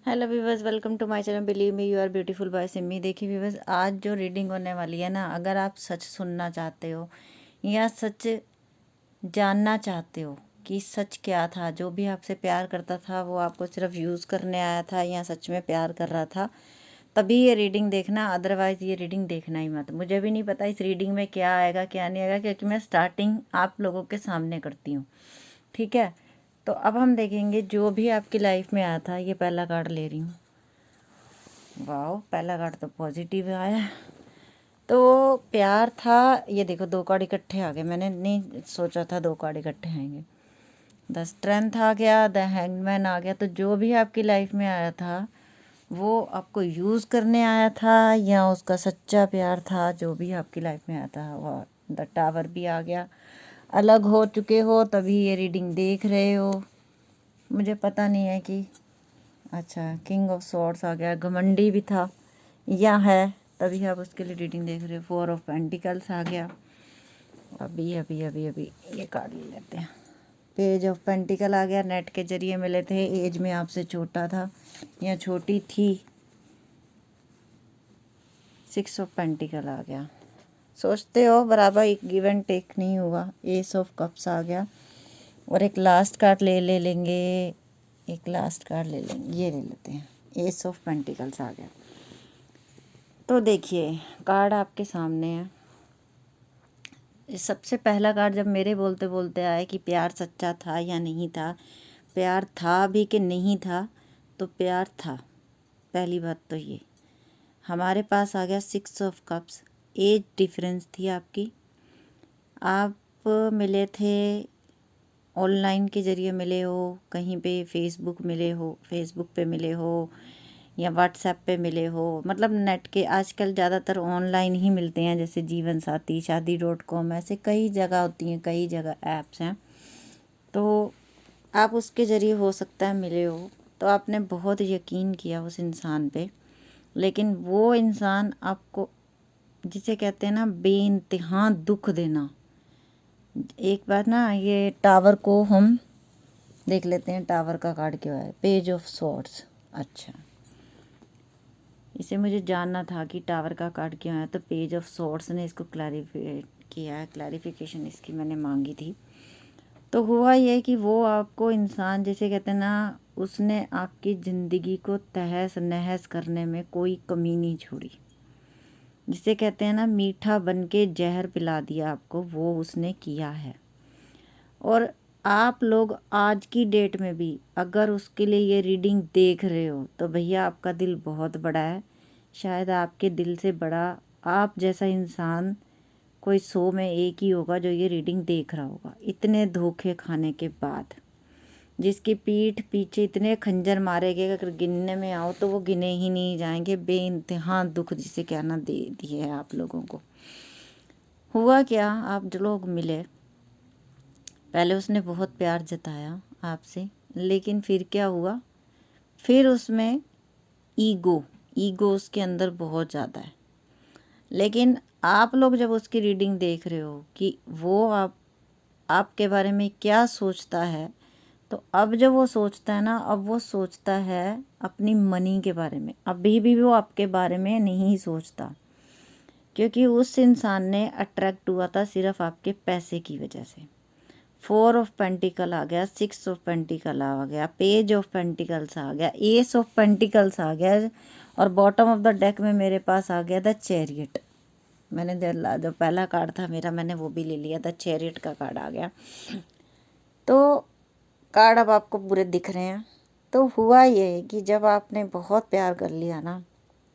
Hello viewers, welcome to my channel believe me you are beautiful by Simi. देखिए viewers, आज जो reading होने वाली है ना, अगर आप सच सुनना चाहते हो या सच जानना चाहते हो कि सच क्या था, जो भी आपसे प्यार करता था वो आपको सिर्फ यूज़ करने आया था या सच में प्यार कर रहा था, तभी ये रीडिंग देखना। अदरवाइज़ ये रीडिंग देखना ही मत। मुझे भी नहीं पता इस रीडिंग में क्या आएगा क्या नहीं आएगा, क्योंकि मैं स्टार्टिंग आप लोगों के सामने करती हूँ। ठीक है, तो अब हम देखेंगे जो भी आपकी लाइफ में आया था। ये पहला कार्ड ले रही हूँ। वाह, पहला कार्ड तो पॉजिटिव आया। तो प्यार था। ये देखो, दो कार्ड इकट्ठे आ गए। मैंने नहीं सोचा था दो कार्ड इकट्ठे आएंगे। द स्ट्रेंथ आ गया, द हैंगमैन आ गया। तो जो भी आपकी लाइफ में आया था वो आपको यूज़ करने आया था या उसका सच्चा प्यार था। जो भी आपकी लाइफ में आया था वो द टावर भी आ गया। अलग हो चुके हो तभी ये रीडिंग देख रहे हो। मुझे पता नहीं है कि अच्छा, किंग ऑफ सॉर्ड्स आ गया। घमंडी भी था या है, तभी आप उसके लिए रीडिंग देख रहे हो। फोर ऑफ पेंटिकल्स आ गया। अभी अभी अभी अभी ये कार्ड ले लेते हैं। पेज ऑफ पेंटिकल आ गया। नेट के जरिए मिले थे, एज में आपसे छोटा था या छोटी थी। सिक्स ऑफ पेंटिकल आ गया। सोचते हो बराबर, एक गिव एंड टेक नहीं हुआ। एस ऑफ कप्स आ गया। और एक लास्ट कार्ड ले लेंगे। एक लास्ट कार्ड ले लेंगे, ये ले लेते हैं। एस ऑफ पेंटिकल्स आ गया। तो देखिए, कार्ड आपके सामने है। सबसे पहला कार्ड जब मेरे बोलते बोलते आए कि प्यार सच्चा था या नहीं था, प्यार था भी कि नहीं था, तो प्यार था। पहली बात तो ये हमारे पास आ गया। Six of cups. Age difference थी आपकी। आप मिले थे, ऑनलाइन के ज़रिए मिले हो, कहीं पे फेसबुक मिले हो, फेसबुक पे मिले हो या व्हाट्सएप पे मिले हो। मतलब नेट के आजकल ज़्यादातर ऑनलाइन ही मिलते हैं, जैसे जीवन साथी, शादी.com, ऐसे कई जगह होती हैं, कई जगह ऐप्स हैं। तो आप उसके ज़रिए हो सकता है मिले हो, तो आपने बहुत यकीन किया उस इंसान पे, लेकिन वो इंसान आपको, जिसे कहते हैं ना, बेइंतहा दुख देना। एक बार ना, ये टावर को हम देख लेते हैं। टावर का कार्ड क्या है? Page of swords. अच्छा, इसे मुझे जानना था कि टावर का कार्ड क्यों है, तो पेज ऑफ सॉर्ड्स ने इसको क्लैरिफाई किया है। क्लैरिफिकेशन इसकी मैंने मांगी थी। तो हुआ ये कि वो आपको इंसान, जैसे कहते हैं ना, उसने आपकी ज़िंदगी को तहस नहस करने में कोई कमी नहीं छोड़ी। जिसे कहते हैं ना, मीठा बन के जहर पिला दिया आपको, वो उसने किया है। और आप लोग आज की डेट में भी अगर उसके लिए ये रीडिंग देख रहे हो, तो भैया आपका दिल बहुत बड़ा है। शायद आपके दिल से बड़ा आप जैसा इंसान कोई 100 में एक ही होगा जो ये रीडिंग देख रहा होगा। इतने धोखे खाने के बाद, जिसकी पीठ पीछे इतने खंजर मारे गए, अगर गिनने में आओ तो वो गिने ही नहीं जाएंगे। बेइंतहा दुख जिसे कहना दे दिए है आप लोगों को। हुआ क्या, आप जो लोग मिले, पहले उसने बहुत प्यार जताया आपसे, लेकिन फिर क्या हुआ? फिर उसमें ईगो ईगो उसके अंदर बहुत ज़्यादा है। लेकिन आप लोग जब उसकी रीडिंग देख रहे हो कि वो आपके बारे में क्या सोचता है, तो अब जब वो सोचता है ना, अब वो सोचता है अपनी मनी के बारे में। अभी भी वो आपके बारे में नहीं सोचता, क्योंकि उस इंसान ने अट्रैक्ट हुआ था सिर्फ आपके पैसे की वजह से। फोर ऑफ पेंटिकल आ गया, सिक्स ऑफ पेंटिकल आ गया, पेज ऑफ पेंटिकल्स आ गया, एस ऑफ पेंटिकल्स आ गया, और बॉटम ऑफ द डेक में मेरे पास आ गया द चैरियट। मैंने जो पहला कार्ड था मेरा, मैंने वो भी ले लिया। द चैरियट का कार्ड आ गया। तो कार्ड अब आपको पूरे दिख रहे हैं। तो हुआ ये कि जब आपने बहुत प्यार कर लिया ना,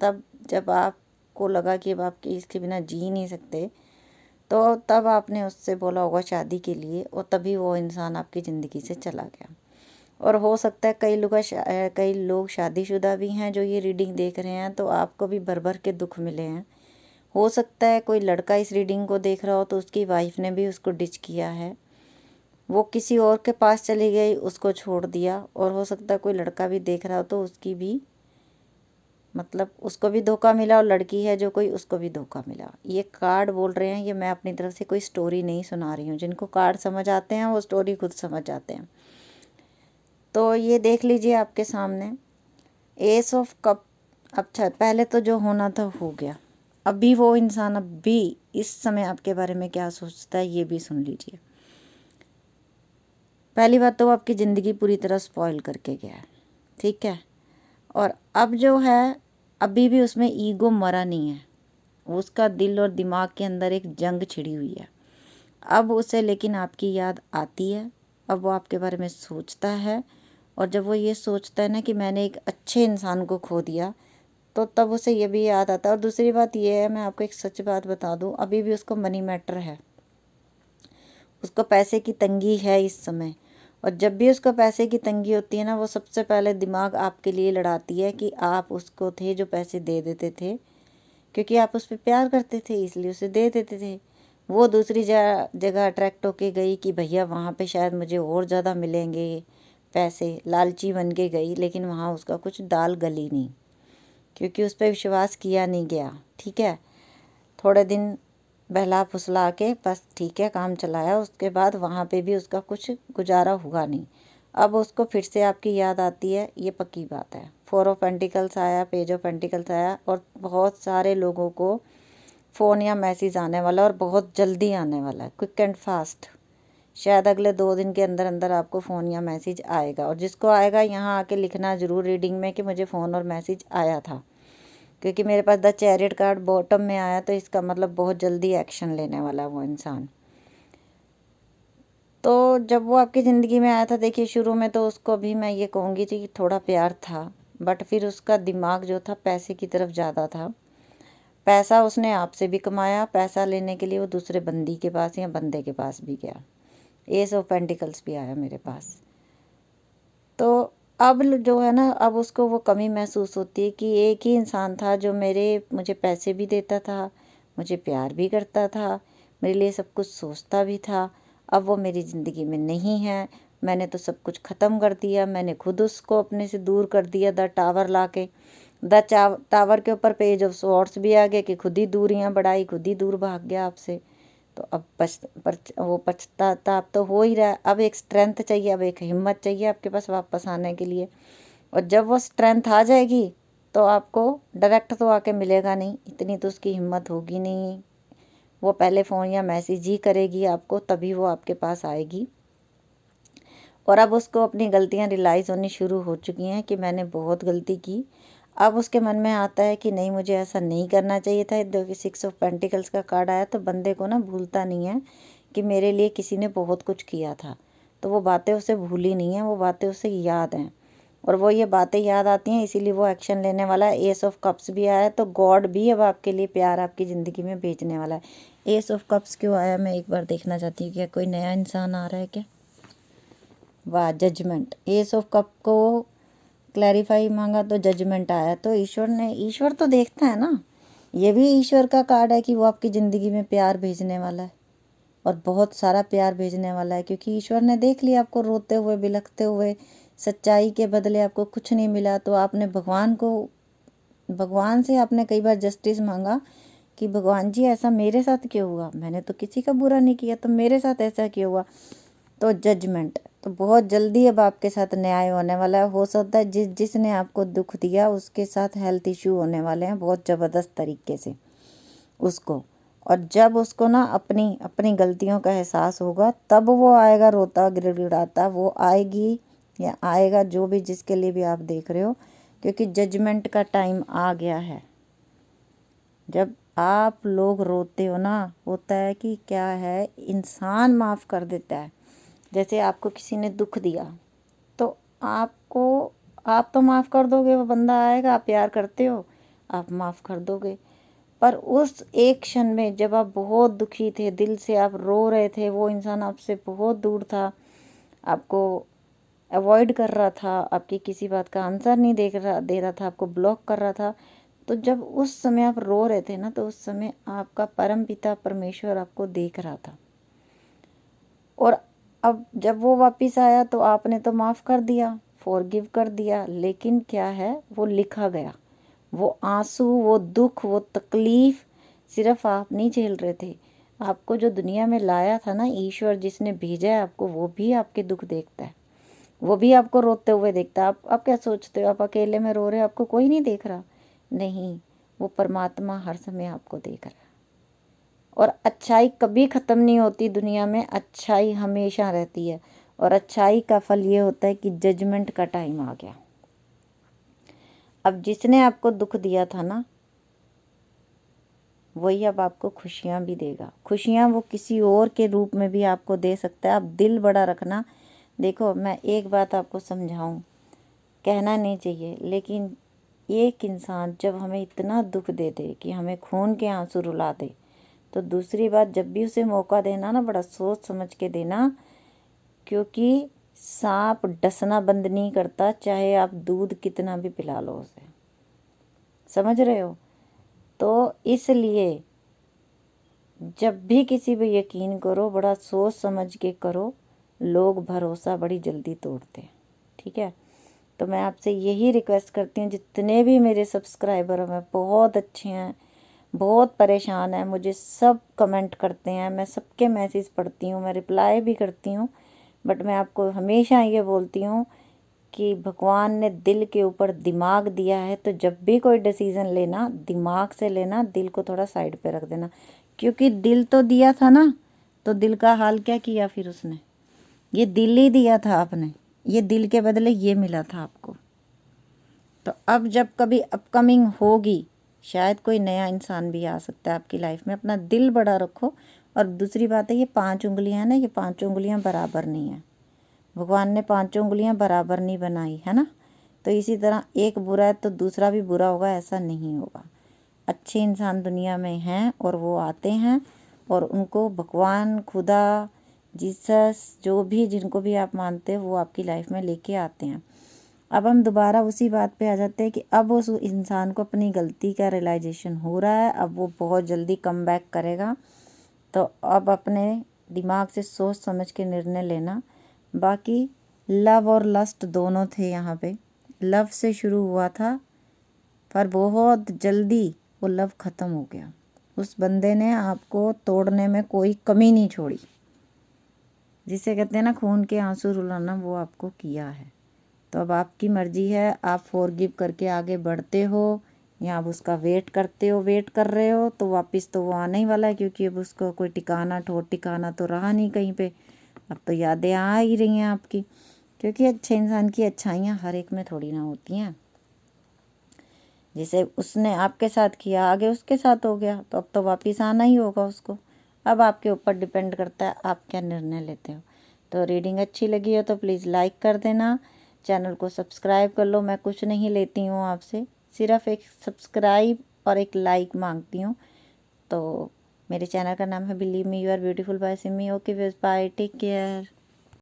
तब जब आपको लगा कि अब आप इसके बिना जी नहीं सकते, तो तब आपने उससे बोला होगा शादी के लिए, और तभी वो इंसान आपकी ज़िंदगी से चला गया। और हो सकता है कई लोग शादीशुदा भी हैं जो ये रीडिंग देख रहे हैं, तो आपको भी भर भर के दुख मिले हैं। हो सकता है कोई लड़का इस रीडिंग को देख रहा हो तो उसकी वाइफ ने भी उसको डिच किया है, वो किसी और के पास चली गई, उसको छोड़ दिया। और हो सकता है कोई लड़का भी देख रहा हो तो उसकी भी, मतलब उसको भी धोखा मिला, और लड़की है जो कोई, उसको भी धोखा मिला। ये कार्ड बोल रहे हैं। ये मैं अपनी तरफ से कोई स्टोरी नहीं सुना रही हूँ। जिनको कार्ड समझ आते हैं वो स्टोरी खुद समझ जाते हैं। तो ये देख लीजिए आपके सामने। S of cup. अच्छा, पहले तो जो होना था हो गया। अभी वो इंसान अभी इस समय आपके बारे में क्या सोचता है ये भी सुन लीजिए। पहली बात तो वो आपकी ज़िंदगी पूरी तरह स्पॉइल करके गया है, ठीक है। और अब जो है, अभी भी उसमें ईगो मरा नहीं है, उसका दिल और दिमाग के अंदर एक जंग छिड़ी हुई है। अब उसे लेकिन आपकी याद आती है, अब वो आपके बारे में सोचता है। और जब वो ये सोचता है ना कि मैंने एक अच्छे इंसान को खो दिया, तो तब उसे ये भी याद आता है। और दूसरी बात ये है, मैं आपको एक सच बात बता दूं, अभी भी उसको मनी मैटर है, उसको पैसे की तंगी है इस समय। और जब भी उसको पैसे की तंगी होती है ना, वो सबसे पहले दिमाग आपके लिए लड़ाती है कि आप उसको थे जो पैसे दे देते थे, क्योंकि आप उस पर प्यार करते थे इसलिए उसे दे देते थे। वो दूसरी जगह अट्रैक्ट होके गई कि भैया वहाँ पे शायद मुझे और ज़्यादा मिलेंगे पैसे, लालची बन के गई, लेकिन वहाँ उसका कुछ दाल गली नहीं, क्योंकि उस पर विश्वास किया नहीं गया, ठीक है। थोड़े दिन बहला फुसला के बस ठीक है काम चलाया, उसके बाद वहाँ पे भी उसका कुछ गुजारा हुआ नहीं। अब उसको फिर से आपकी याद आती है, ये पक्की बात है। 4 ऑफ पेंटिकल्स आया, पेज ऑफ पेंटिकल्स आया, और बहुत सारे लोगों को फ़ोन या मैसेज आने वाला, और बहुत जल्दी आने वाला है, क्विक एंड फास्ट। शायद अगले 2 दिन के अंदर अंदर आपको फ़ोन या मैसेज आएगा। और जिसको आएगा यहाँ आके लिखना ज़रूर रीडिंग में कि मुझे फ़ोन और मैसेज आया था, क्योंकि मेरे पास द चैरियट कार्ड बॉटम में आया, तो इसका मतलब बहुत जल्दी एक्शन लेने वाला वो इंसान। तो जब वो आपकी ज़िंदगी में आया था, देखिए शुरू में तो उसको भी मैं ये कहूँगी थी कि थोड़ा प्यार था, बट फिर उसका दिमाग जो था पैसे की तरफ ज़्यादा था। पैसा उसने आपसे भी कमाया, पैसा लेने के लिए वो दूसरे बंदी के पास या बंदे के पास भी गया। एस ऑफ पेंटिकल्स भी आया मेरे पास। तो अब जो है ना, अब उसको वो कमी महसूस होती है कि एक ही इंसान था जो मुझे पैसे भी देता था, मुझे प्यार भी करता था, मेरे लिए सब कुछ सोचता भी था। अब वो मेरी ज़िंदगी में नहीं है, मैंने तो सब कुछ ख़त्म कर दिया, मैंने खुद उसको अपने से दूर कर दिया। द टावर ला के, टावर के ऊपर पेज ऑफ स्वॉर्ड्स भी आ गया कि खुद ही दूरियां बढ़ाई, खुद ही दूर भाग गया आपसे। तो अब वो पछताताप तो हो ही रहा है। अब एक स्ट्रेंथ चाहिए, अब एक हिम्मत चाहिए आपके पास वापस आने के लिए। और जब वो स्ट्रेंथ आ जाएगी तो आपको डायरेक्ट तो आके मिलेगा नहीं, इतनी तो उसकी हिम्मत होगी नहीं। वो पहले फ़ोन या मैसेज ही करेगी आपको, तभी वो आपके पास आएगी। और अब उसको अपनी गलतियां रियलाइज़ होनी शुरू हो चुकी हैं कि मैंने बहुत गलती की। अब उसके मन में आता है कि नहीं, मुझे ऐसा नहीं करना चाहिए था। देखिए 6 ऑफ पेंटिकल्स का कार्ड आया, तो बंदे को ना भूलता नहीं है कि मेरे लिए किसी ने बहुत कुछ किया था, तो वो बातें उसे भूली नहीं हैं, वो बातें उसे याद हैं। और वो ये बातें याद आती हैं, इसीलिए वो एक्शन लेने वाला है। एस ऑफ कप्स भी आया है, तो गॉड भी अब आपके लिए प्यार आपकी ज़िंदगी में भेजने वाला है। एस ऑफ कप्स क्यों आया, मैं एक बार देखना चाहती हूँ, क्या कोई नया इंसान आ रहा है क्या। वाह, जजमेंट। एस ऑफ कप को क्लैरिफाई मांगा तो जजमेंट आया। तो ईश्वर तो देखता है ना, ये भी ईश्वर का कार्ड है कि वो आपकी ज़िंदगी में प्यार भेजने वाला है, और बहुत सारा प्यार भेजने वाला है, क्योंकि ईश्वर ने देख लिया आपको रोते हुए, बिलखते हुए, सच्चाई के बदले आपको कुछ नहीं मिला। तो आपने भगवान से आपने कई बार जस्टिस मांगा कि भगवान जी ऐसा मेरे साथ क्यों हुआ, मैंने तो किसी का बुरा नहीं किया, तो मेरे साथ ऐसा क्यों हुआ। तो जजमेंट, तो बहुत जल्दी अब आपके साथ न्याय होने वाला है। हो सकता है जिसने आपको दुख दिया उसके साथ हेल्थ इश्यू होने वाले हैं बहुत ज़बरदस्त तरीके से उसको। और जब उसको ना अपनी अपनी गलतियों का एहसास होगा, तब वो आएगा रोता गिड़गिड़ाता, वो आएगी या आएगा, जो भी जिसके लिए भी आप देख रहे हो, क्योंकि जजमेंट का टाइम आ गया है। जब आप लोग रोते हो ना, होता है कि क्या है, इंसान माफ़ कर देता है। जैसे आपको किसी ने दुख दिया, तो आप तो माफ़ कर दोगे, वो बंदा आएगा, आप प्यार करते हो, आप माफ़ कर दोगे। पर उस एक क्षण में जब आप बहुत दुखी थे, दिल से आप रो रहे थे, वो इंसान आपसे बहुत दूर था, आपको अवॉइड कर रहा था, आपकी किसी बात का आंसर नहीं दे रहा था, आपको ब्लॉक कर रहा था। तो जब उस समय आप रो रहे थे ना, तो उस समय आपका परम पिता परमेश्वर आपको देख रहा था। और अब जब वो वापस आया तो आपने तो माफ़ कर दिया, फॉरगिव कर दिया, लेकिन क्या है, वो लिखा गया। वो आंसू, वो दुख, वो तकलीफ़ सिर्फ आप नहीं झेल रहे थे। आपको जो दुनिया में लाया था ना ईश्वर, जिसने भेजा है आपको, वो भी आपके दुख देखता है। वो भी आपको रोते हुए देखता है। आप क्या सोचते हो, आप अकेले में रो रहे हो, आपको कोई नहीं देख रहा? नहीं, वो परमात्मा हर समय आपको देख रहा है। और अच्छाई कभी ख़त्म नहीं होती दुनिया में, अच्छाई हमेशा रहती है। और अच्छाई का फल ये होता है कि जजमेंट का टाइम आ गया। अब जिसने आपको दुख दिया था ना, वही अब आपको खुशियाँ भी देगा। खुशियाँ वो किसी और के रूप में भी आपको दे सकता है। आप दिल बड़ा रखना। देखो, मैं एक बात आपको समझाऊं, कहना नहीं चाहिए, लेकिन एक इंसान जब हमें इतना दुख दे दे कि हमें खून के आंसू रुला दे, तो दूसरी बात, जब भी उसे मौका देना ना, बड़ा सोच समझ के देना। क्योंकि सांप डसना बंद नहीं करता, चाहे आप दूध कितना भी पिला लो उसे। समझ रहे हो? तो इसलिए जब भी किसी पे यकीन करो, बड़ा सोच समझ के करो। लोग भरोसा बड़ी जल्दी तोड़ते हैं। ठीक है? तो मैं आपसे यही रिक्वेस्ट करती हूँ, जितने भी मेरे सब्सक्राइबर हैं, बहुत अच्छे हैं, बहुत परेशान हैं, मुझे सब कमेंट करते हैं, मैं सबके मैसेज पढ़ती हूँ, मैं रिप्लाई भी करती हूँ। बट मैं आपको हमेशा ये बोलती हूँ कि भगवान ने दिल के ऊपर दिमाग दिया है, तो जब भी कोई डिसीज़न लेना, दिमाग से लेना, दिल को थोड़ा साइड पे रख देना। क्योंकि दिल तो दिया था ना, तो दिल का हाल क्या किया फिर उसने? ये दिल ही दिया था आपने, ये दिल के बदले ये मिला था आपको। तो अब जब कभी अपकमिंग होगी, शायद कोई नया इंसान भी आ सकता है आपकी लाइफ में। अपना दिल बड़ा रखो। और दूसरी बात है, ये 5 उंगलियां ना, ये 5 उंगलियां बराबर नहीं है। भगवान ने 5 उंगलियां बराबर नहीं बनाई है ना। तो इसी तरह एक बुरा है तो दूसरा भी बुरा होगा, ऐसा नहीं होगा। अच्छे इंसान दुनिया में हैं और वो आते हैं, और उनको भगवान, खुदा, जीसस, जो भी, जिनको भी आप मानते हो, वो आपकी लाइफ में लेके आते हैं। अब हम दोबारा उसी बात पे आ जाते हैं कि अब उस इंसान को अपनी गलती का रियलाइजेशन हो रहा है। अब वो बहुत जल्दी कम बैक करेगा। तो अब अपने दिमाग से सोच समझ के निर्णय लेना। बाकी लव और लस्ट दोनों थे यहाँ पे। लव से शुरू हुआ था, पर बहुत जल्दी वो लव ख़त्म हो गया। उस बंदे ने आपको तोड़ने में कोई कमी नहीं छोड़ी। जिसे कहते हैं ना खून के आंसू रुलाना, वो आपको किया है। तो अब आपकी मर्जी है, आप फॉरगिव करके आगे बढ़ते हो या आप उसका वेट करते हो। वेट कर रहे हो तो वापस तो वो आने ही वाला है, क्योंकि अब उसको कोई ठिकाना, ठोर ठिकाना तो रहा नहीं कहीं पे। अब तो यादें आ ही रही हैं आपकी, क्योंकि अच्छे इंसान की अच्छाइयाँ हर एक में थोड़ी ना होती हैं। जिसे उसने आपके साथ किया, आगे उसके साथ हो गया, तो अब तो वापस आना ही होगा उसको। अब आपके ऊपर डिपेंड करता है आप क्या निर्णय लेते हो। तो रीडिंग अच्छी लगी हो तो प्लीज़ लाइक कर देना, चैनल को सब्सक्राइब कर लो। मैं कुछ नहीं लेती हूँ आपसे, सिर्फ एक सब्सक्राइब और एक लाइक मांगती हूँ। तो मेरे चैनल का नाम है believe me you are beautiful by Simi. Okay, bye, take care.